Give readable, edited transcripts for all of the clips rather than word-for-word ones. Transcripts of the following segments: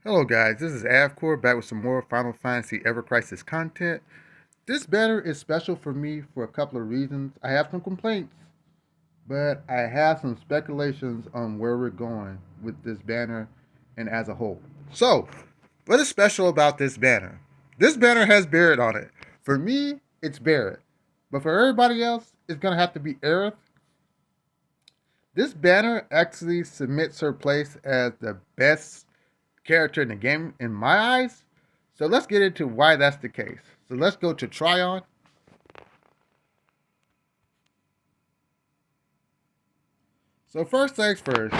Hello guys, this is Avcoor back with some more Final Fantasy Ever Crisis content. This banner is special for me for a couple of reasons. I have some complaints, but I have some speculations on where we're going with this banner and as a whole. So, what is special about this banner? This banner has Barrett on it. For me, it's Barrett. But for everybody else, it's going to have to be Aerith. This banner actually submits her place as the best character in the game in my eyes. So let's get into why that's the case. So let's go to try on. So first things first.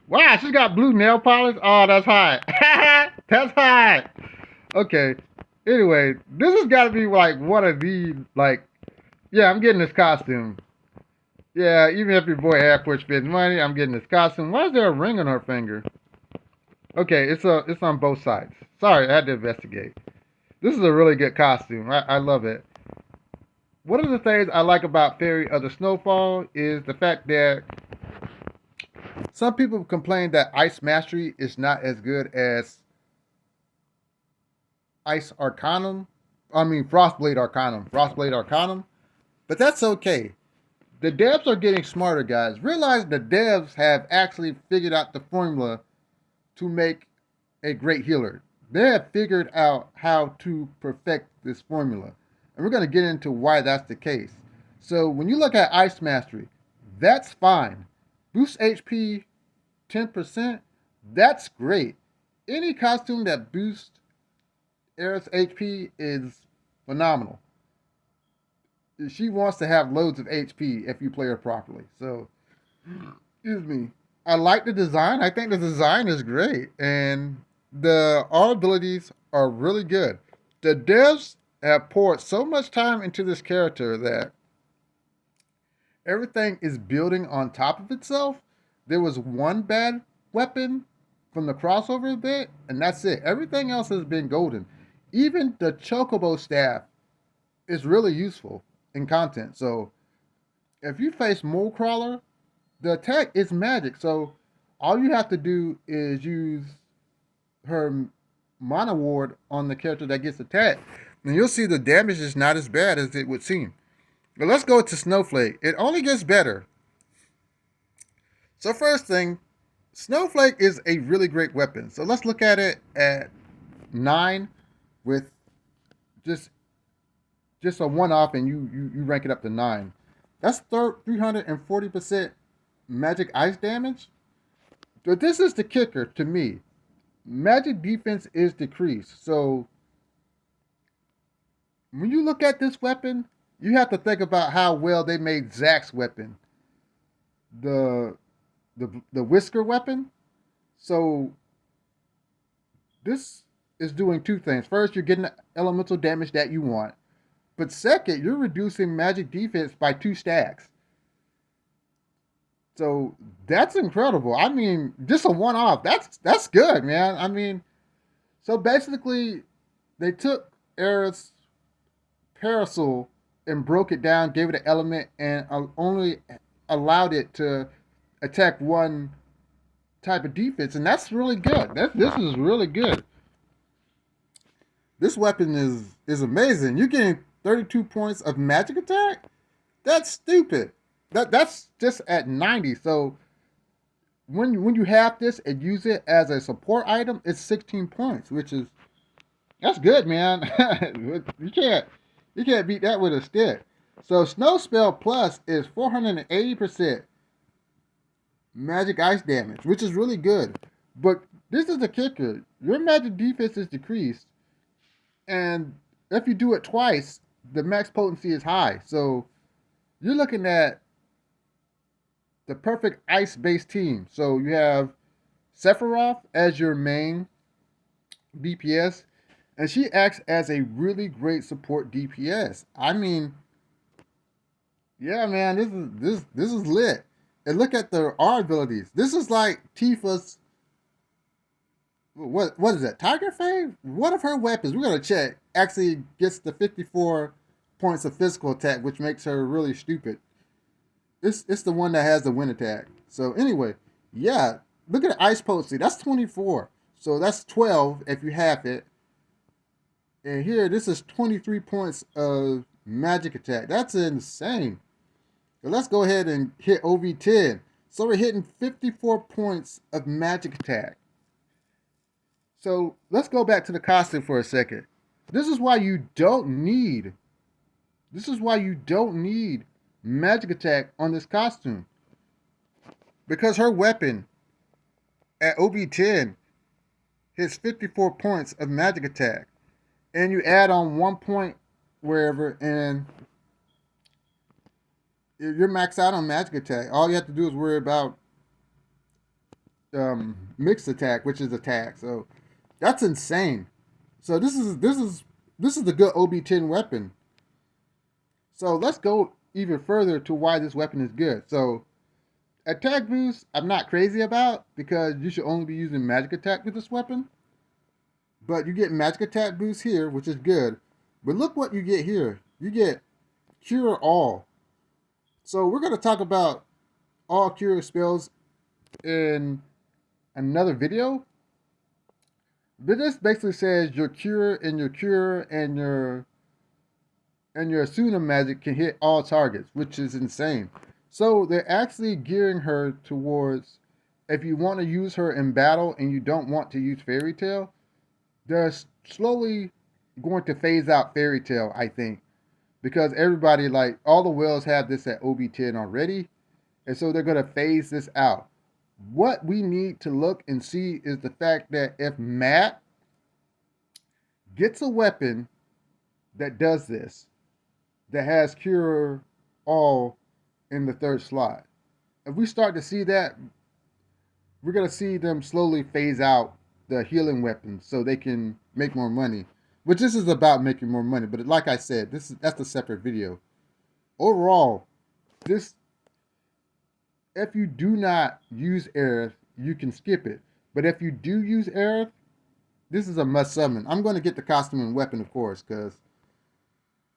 Wow, she's got blue nail polish. Oh, that's hot. That's hot. Okay. Anyway, this has got to be like one of the yeah, I'm getting this costume. Yeah, even if your boy Avcoor spends money, I'm getting this costume. Why is there a ring on her finger? Okay, it's on both sides. Sorry, I had to investigate. This is a really good costume. I love it. One of the things I like about Fairy of the Snowfall is the fact that some people complain that Ice Mastery is not as good as Ice Arcanum. I mean, Frostblade Arcanum. Frostblade Arcanum. But that's okay. The devs are getting smarter, guys. Realize the devs have actually figured out the formula to make a great healer. They have figured out how to perfect this formula. And we're going to get into why that's the case. So when you look at Ice Mastery, that's fine. Boost HP 10%, that's great. Any costume that boosts Aerith's HP is phenomenal. She wants to have loads of HP if you play her properly. So, excuse me. I like the design. I think the design is great. And our abilities are really good. The devs have poured so much time into this character that everything is building on top of itself. There was one bad weapon from the crossover bit, and that's it. Everything else has been golden. Even the chocobo staff is really useful in content. So if you face Mole Crawler, the attack is magic. So all you have to do is use her mana ward on the character that gets attacked, and you'll see the damage is not as bad as it would seem. But let's go to Snowflake. It only gets better. So first thing, Snowflake is a really great weapon. So let's look at it at 9 with just a one-off, and you rank it up to 9. That's 340% magic ice damage. But this is the kicker to me. Magic defense is decreased. So when you look at this weapon, you have to think about how well they made Zack's weapon, the the whisker weapon. So this is doing two things. First, you're getting the elemental damage that you want, but second, you're reducing magic defense by 2 stacks. So that's incredible. I mean, just a one-off. That's good, man. I mean, so basically, they took Aerith's parasol and broke it down, gave it an element, and only allowed it to attack one type of defense, and that's really good. This is really good. This weapon is amazing. You're getting 32 points of magic attack. That's stupid. That's just at 90. So when you have this and use it as a support item, it's 16 points, which is that's good, man. You can't beat that with a stick. So Snow Spell Plus is 480% magic ice damage, which is really good. But this is the kicker. Your magic defense is decreased, and if you do it twice, the max potency is high. So you're looking at the perfect ice-based team. So you have Sephiroth as your main DPS, and she acts as a really great support DPS. I mean, yeah, man, this is lit. And look at our abilities. This is like Tifa's. What is that? Tiger Fang? One of her weapons. We're gonna check. Actually gets the 54 points of physical attack, which makes her really stupid. It's the one that has the wind attack. So anyway, yeah, look at the ice potency. That's 24. So that's 12 if you have it. And here, this is 23 points of magic attack. That's insane. So let's go ahead and hit OV10. So we're hitting 54 points of magic attack. So let's go back to the costume for a second. This is why you don't need. This is why you don't need magic attack on this costume. Because her weapon at OV10 hits 54 points of magic attack. And you add on 1 point wherever, and you're maxed out on magic attack. All you have to do is worry about mixed attack, which is attack. So that's insane. So this is the good OB10 weapon. So let's go even further to why this weapon is good. So attack boost, I'm not crazy about because you should only be using magic attack with this weapon. But you get magic attack boost here, which is good. But look what you get here. You get cure all. So we're going to talk about all cure spells in another video. But this basically says your cure and your Asuna magic can hit all targets, which is insane. So they're actually gearing her towards, if you want to use her in battle and you don't want to use Fairy Tail, they're slowly going to phase out Fairy Tail, I think. Because everybody, like, all the whales have this at OB10 already. And so they're going to phase this out. What we need to look and see is the fact that if Matt gets a weapon that does this, that has cure all in the third slot, if we start to see that, we're going to see them slowly phase out the healing weapons so they can make more money. Which this is about making more money, but like I said, that's a separate video. Overall, this, if you do not use Aerith, you can skip it. But if you do use Aerith, this is a must summon. I'm going to get the costume and weapon, of course, because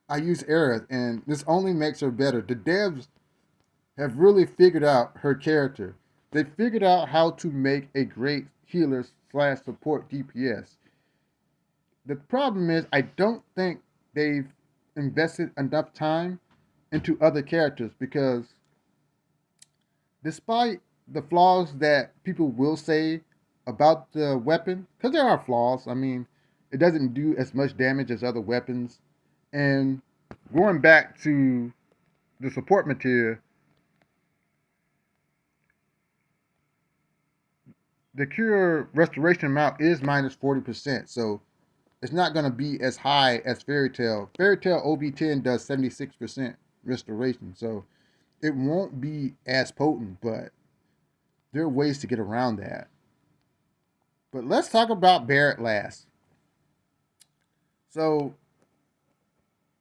I use Aerith, and this only makes her better. The devs have really figured out her character. They figured out how to make a great healer / support DPS. The problem is, I don't think they've invested enough time into other characters because despite the flaws that people will say about the weapon, because there are flaws, I mean, it doesn't do as much damage as other weapons. And going back to the support material, the cure restoration amount is minus 40%. So it's not going to be as high as Fairy Tail. Fairy Tail OB10 does 76% restoration. So it won't be as potent, but there are ways to get around that. But let's talk about Barrett last. So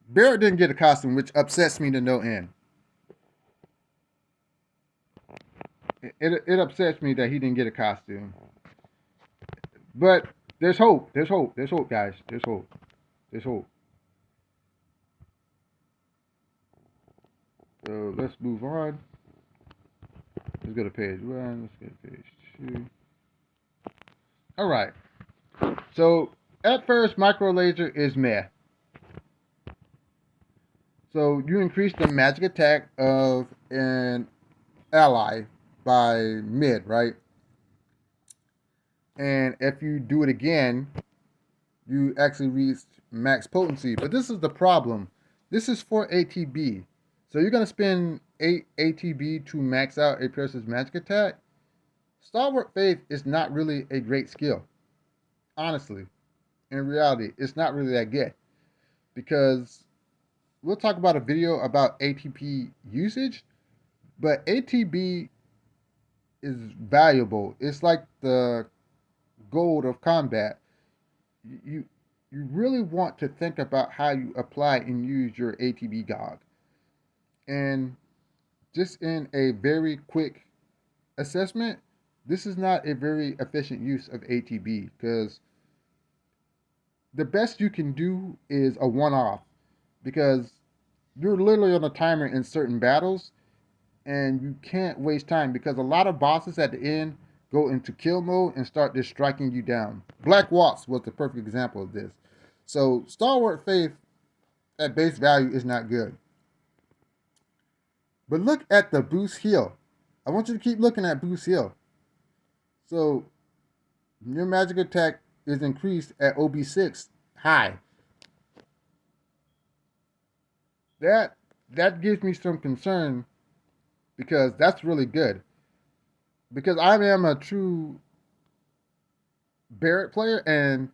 Barrett didn't get a costume, which upsets me to no end. It upsets me that he didn't get a costume. But there's hope. There's hope. There's hope, guys. There's hope. There's hope. So let's move on. Let's go to page 1. Let's go to page 2. All right. So at first, micro laser is meh. So you increase the magic attack of an ally by mid, right? And if you do it again, you actually reach max potency. But this is the problem. This is for ATB. So you're going to spend 8 ATB to max out a person's magic attack. Stalwart Faith is not really a great skill. Honestly. In reality, it's not really that good. Because we'll talk about a video about ATB usage. But ATB is valuable. It's like the gold of combat. You really want to think about how you apply and use your ATB GOG. And just in a very quick assessment, this is not a very efficient use of ATB because the best you can do is a one-off because you're literally on a timer in certain battles and you can't waste time because a lot of bosses at the end go into kill mode and start just striking you down. Black Waltz was the perfect example of this. So Stalwart Faith at base value is not good. But look at the boost heal. I want you to keep looking at boost heal. So your magic attack is increased at OB6 high. That gives me some concern because that's really good. Because I am a true Barrett player and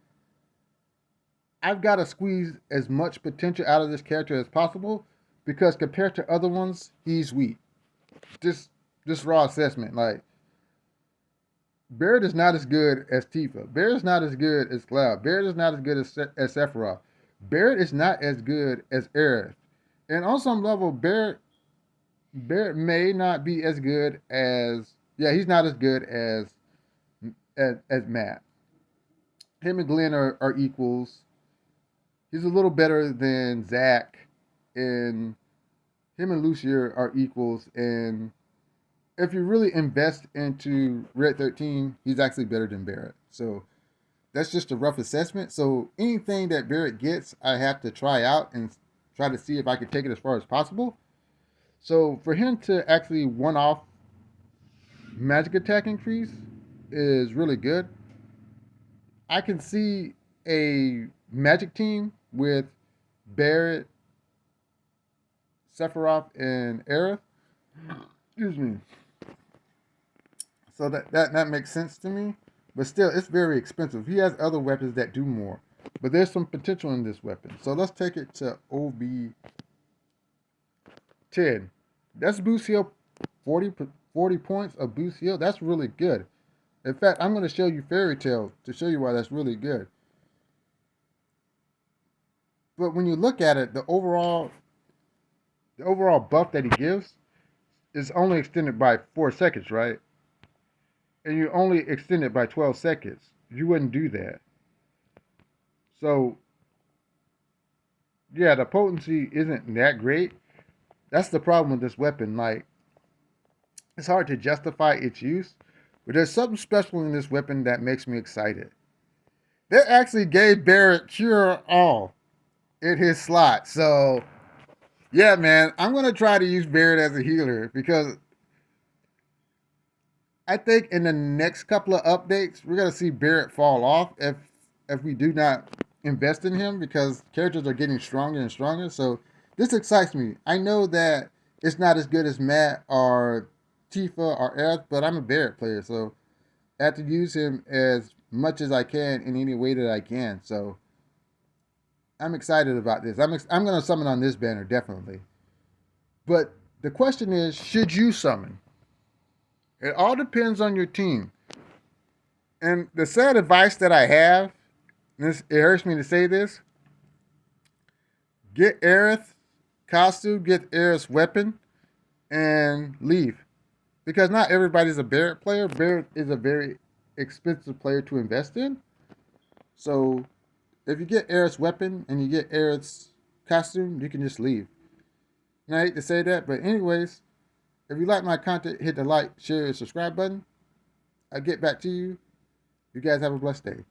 I've got to squeeze as much potential out of this character as possible because compared to other ones, he's weak. Just raw assessment. Like Barrett is not as good as Tifa. Barrett is not as good as Cloud. Barrett is not as good as Sephiroth. Barrett is not as good as Aerith. And on some level, Barrett may not be as good as he's not as good as Matt. Him and Glenn are equals. He's a little better than Zach, and him and Lucia are equals. And if you really invest into Red 13, he's actually better than Barrett. So that's just a rough assessment. So anything that Barrett gets, I have to try out and try to see if I can take it as far as possible. So for him to actually one-off magic attack increase is really good. I can see a magic team with Barrett, Sephiroth, and Aerith. Excuse me. So that makes sense to me. But still, it's very expensive. He has other weapons that do more. But there's some potential in this weapon. So let's take it to OB 10. That's boost heal 40 points of boost heal. That's really good. In fact, I'm going to show you Fairy Tale to show you why that's really good. But when you look at it, the overall buff that he gives is only extended by 4 seconds, right? And you only extend it by 12 seconds. You wouldn't do that. So, yeah, the potency isn't that great. That's the problem with this weapon. Like, it's hard to justify its use. But there's something special in this weapon that makes me excited. They actually gave Barrett Cure All in his slot. So, yeah, man, I'm going to try to use Barrett as a healer because I think in the next couple of updates, we're going to see Barrett fall off if we do not invest in him because characters are getting stronger and stronger. So this excites me. I know that it's not as good as Matt or Tifa or Aerith, but I'm a Barrett player, so I have to use him as much as I can in any way that I can. So I'm excited about this. I'm going to summon on this banner, definitely. But the question is, should you summon? It all depends on your team. And the sad advice that I have, it hurts me to say this, get Aerith costume, get Aerith's weapon, and leave. Because not everybody's a Barrett player. Barrett is a very expensive player to invest in. So if you get Aerith's weapon and you get Aerith's costume, you can just leave. And I hate to say that, but anyways, if you like my content, hit the like, share, and subscribe button. I'll get back to you. You guys have a blessed day.